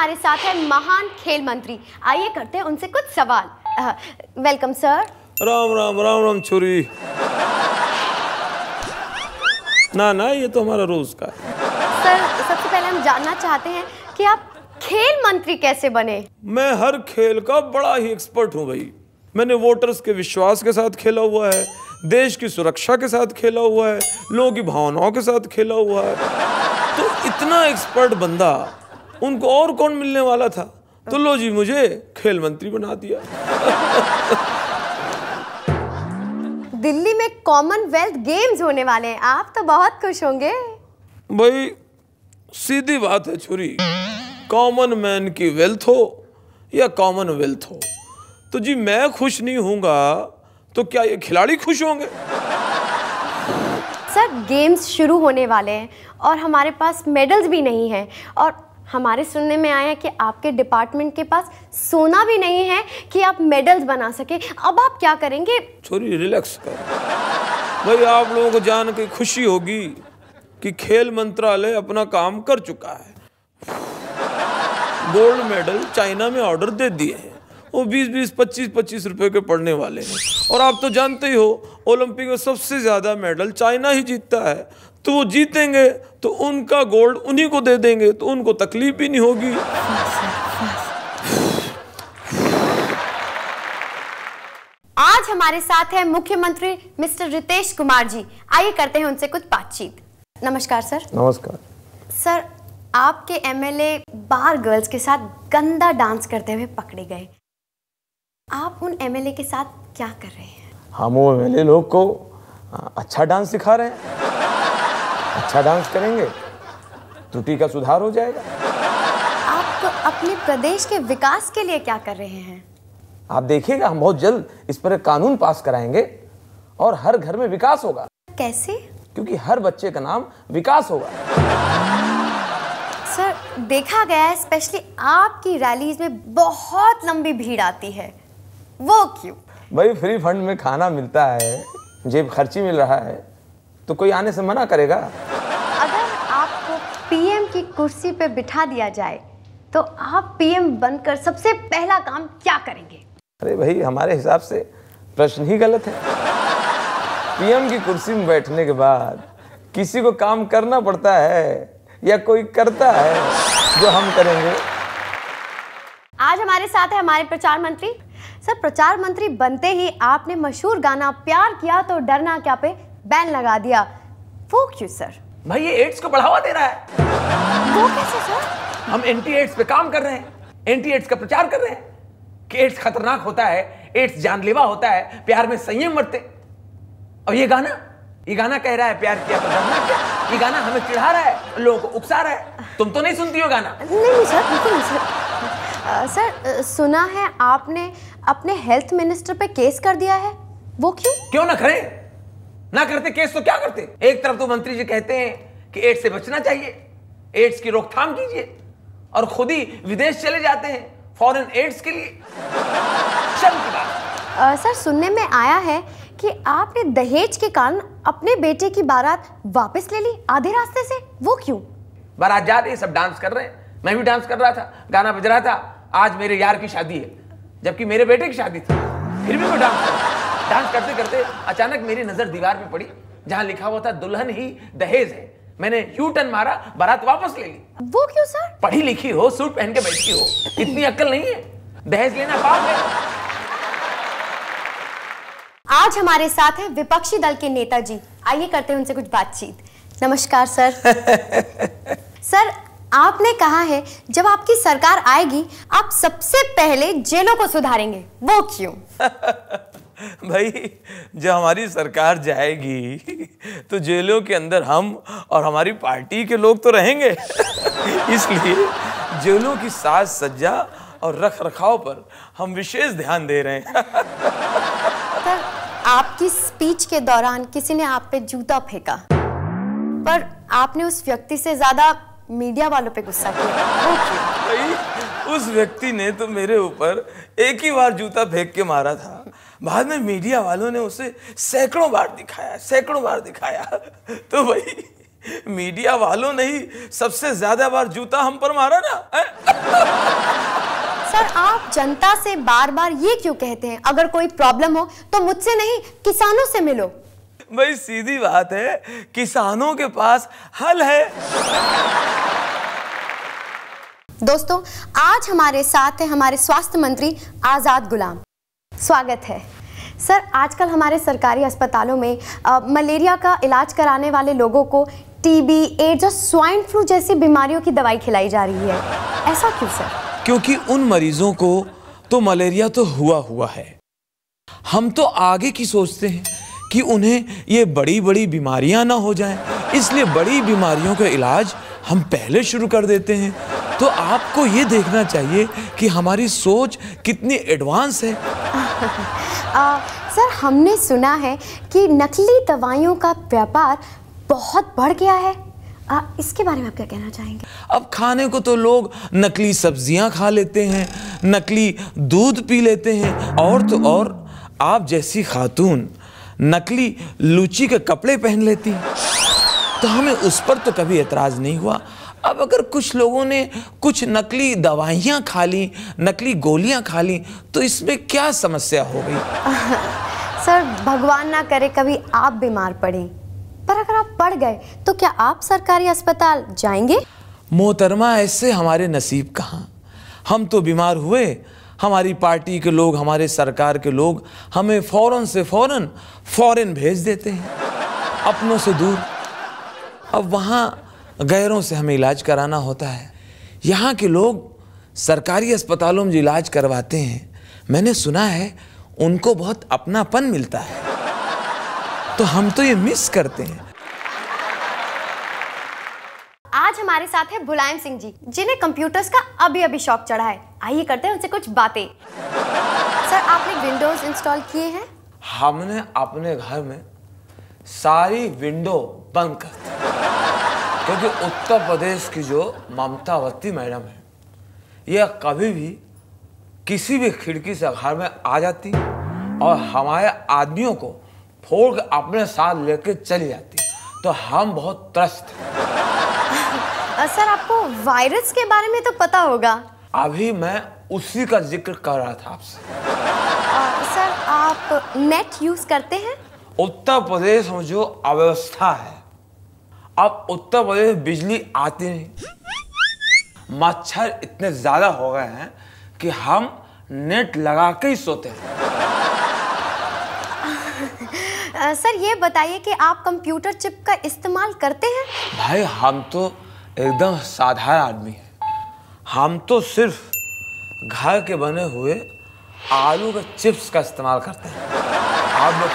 हमारे साथ है महान खेल मंत्री। आइए करते हैं उनसे कुछ सवाल। Welcome sir. राम राम राम राम छोरी। ना ये तो हमारा रोज का है। सर सबसे पहले हम जानना चाहते हैं कि आप खेल मंत्री कैसे बने? मैं हर खेल का बड़ा ही एक्सपर्ट हूँ भाई। मैंने वोटर्स के विश्वास के साथ खेला हुआ है, देश की सुरक्षा के साथ खेला हुआ है, लोगों की भावनाओं के साथ खेला हुआ है। तो इतना एक्सपर्ट बंदा उनको और कौन मिलने वाला था, तो लो जी मुझे खेल मंत्री बना दिया। दिल्ली में कॉमनवेल्थ गेम्स होने वाले हैं, आप तो बहुत खुश होंगे। भाई सीधी बात है छोरी, कॉमन मैन की वेल्थ हो या कॉमनवेल्थ हो, तो जी मैं खुश नहीं होऊंगा तो क्या ये खिलाड़ी खुश होंगे? सर गेम्स शुरू होने वाले हैं और हमारे पास मेडल्स भी नहीं हैं, और हमारे सुनने में आया है कि आपके डिपार्टमेंट के पास सोना भी नहीं है कि आप मेडल्स बना सके। अब आप क्या करेंगे? छोरी रिलैक्स कर भाई, आप लोगों को जान के खुशी होगी कि खेल मंत्रालय अपना काम कर चुका है। गोल्ड मेडल चाइना में ऑर्डर दे दिए हैं, वो 20-20, 25-25 रुपए के पड़ने वाले हैं। और आप तो जानते ही हो ओलंपिक में सबसे ज्यादा मेडल चाइना ही जीतता है, तो वो जीतेंगे तो उनका गोल्ड उन्हीं को दे देंगे, तो उनको तकलीफ भी नहीं होगी। आज हमारे साथ है मुख्यमंत्री मिस्टर रितेश कुमार जी। आइए करते हैं उनसे कुछ बातचीत। नमस्कार सर। नमस्कार सर, आपके एमएलए बार गर्ल्स के साथ गंदा डांस करते हुए पकड़े गए। आप उन एमएलए के साथ क्या कर रहे हैं? हम वो एमएलए लोग को अच्छा डांस सिखा रहे हैं। अच्छा डांस करेंगे त्रुटि का सुधार हो जाएगा। आप अपने प्रदेश के विकास के लिए क्या कर रहे हैं? आप देखिएगा, हम बहुत जल्द इस पर एक कानून पास कराएंगे और हर घर में विकास होगा। कैसे? क्योंकि हर बच्चे का नाम विकास होगा। सर देखा गया है स्पेशली आपकी रैलीज में बहुत लंबी भीड़ आती है, वो क्यों? भाई फ्री फंड में खाना मिलता है, जेब खर्ची मिल रहा है, तो कोई आने से मना करेगा? अगर आपको पीएम की कुर्सी पे बिठा दिया जाए तो आप पीएम बनकर सबसे पहला काम क्या करेंगे? अरे भाई हमारे हिसाब से प्रश्न ही गलत है। पीएम की कुर्सी में बैठने के बाद किसी को काम करना पड़ता है या कोई करता है जो हम करेंगे? आज हमारे साथ है हमारे प्रचार मंत्री। सर प्रचार मंत्री बनते ही आपने मशहूर गाना प्यार किया तो डरना क्या पे बैन लगा दिया, वो क्यों सर? भाई ये एड्स को बढ़ावा दे रहा है। वो कैसे सर? हम एंटी एड्स पे काम कर रहे हैं, एंटी एड्स का प्रचार कर रहे हैं कि एड्स खतरनाक होता है, एड्स जानलेवा होता है, प्यार में संयम बरते। और ये गाना कह रहा है प्यार किया तो डरना क्या। ये गाना हमें चिढ़ा रहा है, लोगों को उकसा रहा है। तुम तो नहीं सुनती हो गाना? नहीं सर, बिल्कुल नहीं सर। सर सुना है आपने अपने हेल्थ मिनिस्टर पे केस कर दिया है, वो क्यों? क्यों ना करें? ना करते केस तो क्या करते? एक तरफ तो मंत्री जी कहते हैं कि एड्स से बचना चाहिए, एड्स की रोकथाम कीजिए, और खुद ही विदेश चले जाते हैं फॉरेन एड्स के लिए। शर्म की बात। सर सुनने में आया है कि आपने दहेज के कारण अपने बेटे की बारात वापस ले ली आधे रास्ते से, वो क्यों? बारात जा रही है, सब डांस कर रहे हैं, मैं भी डांस कर रहा था, गाना बज रहा था। आज मेरे यार की शादी है, जबकि मेरे बेटे की शादी थी, फिर भी मैं डांस करते करते अचानक मेरी नजर दीवार पे पड़ी जहां लिखा हुआ था दुल्हन ही दहेज है। मैंने यू टर्न मारा, बारात वापस ले ली। वो क्यों सर? पढ़ी लिखी हो, सूट पहन के बैठी हो, इतनी अक्ल नहीं है? दहेज लेना पाप है। आज हमारे साथ है विपक्षी दल के नेताजी। आइए करते हैं उनसे कुछ बातचीत। नमस्कार सर। सर आपने कहा है जब आपकी सरकार आएगी आप सबसे पहले जेलों को सुधारेंगे, वो क्यों? भाई जब हमारी सरकार जाएगी तो जेलों के अंदर हम और हमारी पार्टी के लोग तो रहेंगे। इसलिए जेलों की साज सज्जा और रख रखाव पर हम विशेष ध्यान दे रहे हैं। सर आपकी स्पीच के दौरान किसी ने आप पे जूता फेंका, पर आपने उस व्यक्ति से ज्यादा मीडिया वालों पे गुस्सा किया, वो क्यों? भाई उस व्यक्ति ने तो मेरे ऊपर एक ही बार जूता फेंक के मारा था, बाद में मीडिया वालों ने उसे सैकड़ों बार दिखाया। तो भाई मीडिया वालों ने ही सबसे ज्यादा बार जूता हम पर मारा ना। सर आप जनता से बार बार ये क्यों कहते हैं, अगर कोई प्रॉब्लम हो तो मुझसे नहीं किसानों से मिलो। भाई सीधी बात है, किसानों के पास हल है। दोस्तों आज हमारे साथ है हमारे स्वास्थ्य मंत्री आजाद गुलाम। स्वागत है सर। आजकल हमारे सरकारी अस्पतालों में मलेरिया का इलाज कराने वाले लोगों को टीबी, एड्स और स्वाइन फ्लू जैसी बीमारियों की दवाई खिलाई जा रही है, ऐसा क्यों सर? क्योंकि उन मरीजों को तो मलेरिया तो हुआ है। हम तो आगे की सोचते हैं कि उन्हें ये बड़ी बड़ी बीमारियां ना हो जाएं, इसलिए बड़ी बीमारियों का इलाज हम पहले शुरू कर देते हैं। तो आपको ये देखना चाहिए कि हमारी सोच कितनी एडवांस है। सर हमने सुना है कि नकली दवाइयों का व्यापार बहुत बढ़ गया है, इसके बारे में आप क्या कहना चाहेंगे? अब खाने को तो लोग नकली सब्जियां खा लेते हैं, नकली दूध पी लेते हैं, और तो और आप जैसी खातून नकली लूची के कपड़े पहन लेती हैं, तो हमें उस पर तो कभी एतराज नहीं हुआ। अब अगर कुछ लोगों ने कुछ नकली दवाइयाँ खा ली, नकली गोलियाँ खा ली, तो इसमें क्या समस्या हो गई? सर भगवान ना करे कभी आप बीमार पड़े, पर अगर आप पड़ गए तो क्या आप सरकारी अस्पताल जाएंगे? मोहतरमा ऐसे हमारे नसीब कहाँ। हम तो बीमार हुए, हमारी पार्टी के लोग, हमारे सरकार के लोग हमें फौरन से फौरन भेज देते हैं अपनों से दूर। अब वहाँ गैरों से हमें इलाज कराना होता है। यहाँ के लोग सरकारी अस्पतालों में जो इलाज करवाते हैं, मैंने सुना है उनको बहुत अपनापन मिलता है, तो हम तो ये मिस करते हैं। आज हमारे साथ है मुलायम सिंह जी, जिन्हें कंप्यूटर्स का अभी शौक चढ़ा है। आइए करते हैं उनसे कुछ बातें। सर आपने विंडोज इंस्टॉल किए हैं? हमने अपने घर में सारी विंडो बंद कर दी, क्योंकि उत्तर प्रदेश की जो ममतावती मैडम है, यह कभी भी किसी भी खिड़की से घर में आ जाती और हमारे आदमियों को फोड़ के अपने साथ लेके चली जाती, तो हम बहुत त्रस्त हैं। सर आपको वायरस के बारे में तो पता होगा। अभी मैं उसी का जिक्र कर रहा था आपसे। सर आप नेट यूज करते हैं? उत्तर प्रदेश में जो अव्यवस्था है, अब उत्तर प्रदेश बिजली आती नहीं, मच्छर इतने ज्यादा हो गए हैं कि हम नेट लगा के ही सोते हैं। सर ये बताइए कि आप कंप्यूटर चिप का इस्तेमाल करते हैं? भाई हम तो एकदम साधारण आदमी हैं, हम तो सिर्फ घर के बने हुए आलू के चिप्स का इस्तेमाल करते हैं। आप लोग